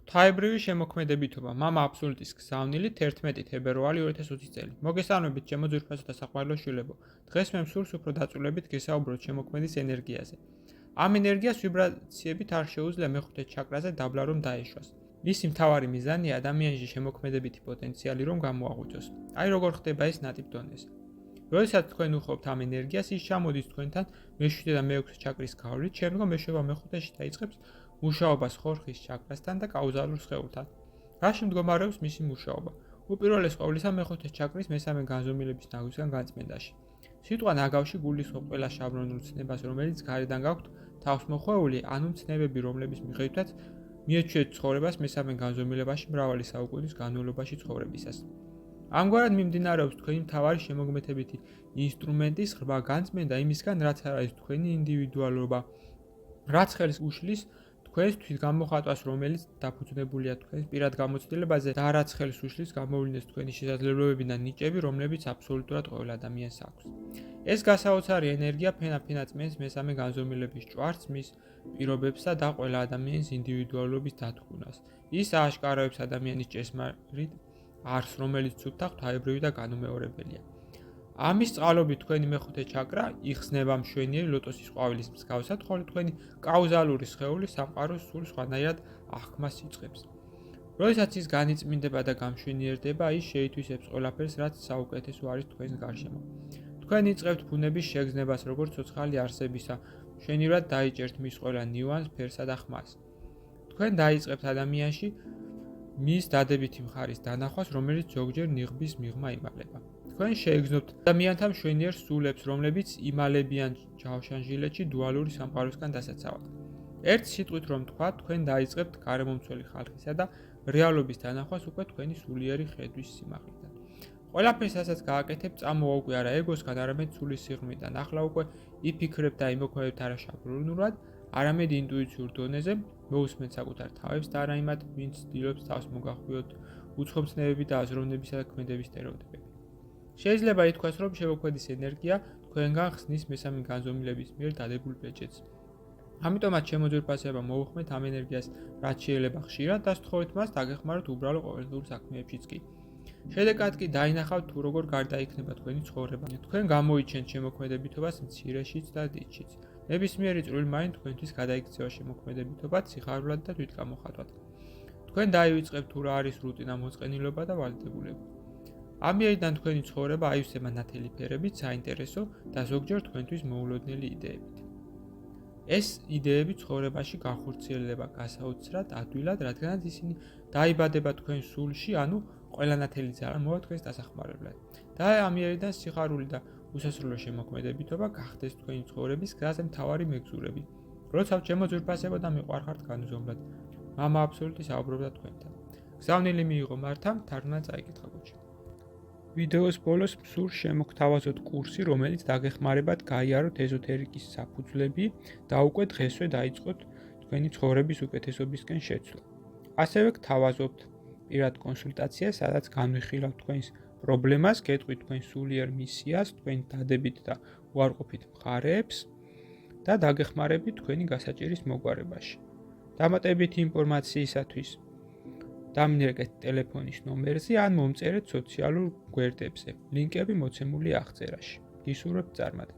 ღვთაებრივი შემოქმედებითობა მამა აბსოლუტის გზავნილი 11 თებერვალი 2020 წელი. მოგესალმებით ჩემო ძვირფასო და საყვარელო შვილებო. დღეს მე მსურს უფრო დაწვრილებით გესაუბროთ შემოქმედის ენერგიაზე. ამ ენერგიას ვიბრაციებით არ შეუძლია მეხუთე ჩაკრაზე დაბლა რომ დაეშვას. მისი მთავარი მიზანია ადამიანში შემოქმედებითი პოტენციალი რომ გამოაღვიძოს. აი როგორ ხდება ეს ნატიფ დონეზე. როდესაც თქვენ უხობთ ამ ენერგიას, ის ჩამოდის თქვენთან მე-7 და მე-6 ჩაკრის გავლით, შემდგომ ეშვება მე-5-ში და იწყებს მუშაობას ხორხის ჩაკრასთან და კაუზალურ სხეულთან. რაში მდგომარეობს მისი მუშაობა? უპირველეს ყოვლისა მე-5 ჩაკრის მესამე განზომილების ნაგვისგან განწმენდაში. სიტყვა ნაგავში გულისხმობს ყველა შაბრონულ ცნებას, რომელიც გარედან გაქვთ თავსმოხვეული, ანუ ცნებები, რომლების მიხედვითაც მიეჩვიეთ ცხოვრებას მესამე განზომილებაში მრავალი საუკუნის განმავლობაში ცხოვრებისას. ამგვარად მიმდინარეობს თქვენი მთავარი შემოქმედებითი ინსტრუმენტის ღრმა განწმენდა იმისგან, რაც არ არის თქვენი ინდივიდუალობა, რაც ხელს უშლის თქვენს თვითგამოხატვას, რომელიც დაფუძნებულია თქვენს პირად გამოცდილებაზე და რაც ხელს უშლის გამოვლინდეს თქვენი შესაძლებლობები და ნიჭები, რომლებიც აბსოლუტურად ყოველ ადამიანს აქვს. ეს გასაოცარი ენერგია ფენა წმენს მესამე განზომილების ჭვარს, მის პირობებსა და ყველა ადამიანის ინდივიდუალობის დათქმას. ის ააშკარავებს ადამიანის ჭესმარიტ არს, რომელიც სუფთა ღვთაებრივი და განუმეორებელია. ამის წყალობით თქვენი მე-5 ჩაკრა იხსნება მშვენიერი ლოტოსის ყვავილის მსგავსად, ხოლო თქვენი კაუზალური სხეული სამყაროს სულ სხვანაირად აღქმას იწყებს. როდესაც ის განიწმინდება და გამშვენიერდება, ის შეითვისებს ყველაფერს, რაც საუკეთესო არის თქვენს გარშემო. თქვენ იწყებთ ბუნების შეგრძნებას, როგორც ცოცხალი არსებისა, მშვენივრად დაიჭერთ მის ყველა ნიუანსს, ფერსა და ხმას. თქვენ დაიწყებთ ადამიანში მის დადებითი მხარის დანახვას, რომელიც ზოგჯერ ნიღბის მიღმა იმალება. თქვენ შეეგრძნობთ ადამიანთა მშვენიერ სულებს, რომლებიც იმალებიან ჯავშანჟილეთში დუალური სამყაროსგან დასაცავად. ერთ სიტყვით რომ თქვა, თქვენ დაიწყებთ გარემომცველი ხალხისა და რეალობის დანახვას უკვე თქვენი სულიერი ხედვის სიმაღლიდან. ყველაფერს, რასაც გააკეთებთ, წამოვა უკვე არა ეგოსგან, არამედ სულის სიღრმიდან. ახლა უკვე იფიქრებთ და იმოქმედებთ არა შაბრონულად, არამედ ინტუიციურ დონეზე, მოусმენთ საკუთარ თავებს და არა იმათ, ვინც ცდილობს თავს მოგახვიოთ უცხომცნებები და აზროვნებისა და ქმედების სტერეოტიპები. შეიძლება ითქვას, რომ შემოქმედის ენერგია თქვენგან ხსნის მესამე განზომილების მიერ დადებულ ბეჭედს. ამიტომაც ჩემო ძვირფასებო, მოუხმეთ ამ ენერგიას რაც შეიძლება ხშირად და სთხოვეთ მას დაგეხმაროთ უბრალო ყოველდღიურ საქმეებშიც კი. შედეგად კი დაინახავთ თუ როგორ გარდაიქმნება თქვენი ცხოვრება. თქვენ გამოიჩენთ შემოქმედებითობას მცირეშიც და დიდშიც. ნებისმიერი წვრილი მაინ თქვენთვის გადაიქცევა შემოქმედებითობად, სიხარულად და თვითგამოხატვად. თქვენ დაივიწყებთ თუ რა არის რუტინა, მოწყენილობა და ვალდებულება. ამიერიდან თქვენი ცხოვრება აივსება ნათელი ფერებით, საინტერესო და ზოგჯერ თქვენთვის მოულოდნელი იდეებით. ეს იდეები ცხოვრებაში განხორციელდება გასაოცრად, ადვილად, რადგანაც ისინი დაიბადება თქვენ სულში, ანუ ყველა ნათელი ძალა მოვა თქვენს დასახმარებლად. და ამიერიდან სიხარული და უსასრულო შემოქმედებითობა გახდეს თქვენი ცხოვრების გზაზე მთავარი მეგზურები. როცა ჩემო ძვირფასებო და მიყვარხართ განუზომლად. მამა აბსოლუტი საუბრობდა თქვენთან. გზავნილი მიიღო მართამ, თარგმნა წაიკითხა გუჩი. ვიდეოს ბოლოს მსურს შემოგთავაზოთ კურსი, რომელიც დაგეხმარებათ გაიაროთ ეზოთერიკის საფუძვლები და უკვე დღესვე დაიწყოთ თქვენი ცხოვრების უკეთესობისკენ შეცვლა. ასევე გთავაზობთ პირად კონსულტაციას, სადაც განვიხილავთ თქვენს პრობლემას, გეტყვით თქვენ სულიერ მისიას, თქვენ დადებით და უარყოფით მხარეებს და დაგეხმარებით თქვენი გასაჭირის მოგვარებაში. დამატებითი ინფორმაციისათვის დამინერგეთ ტელეფონის ნომერზე ან მომწერეთ სოციალურ გვერდებზე. ლინკები მოცემულია აღწერაში. გისურვებთ წარმატებას.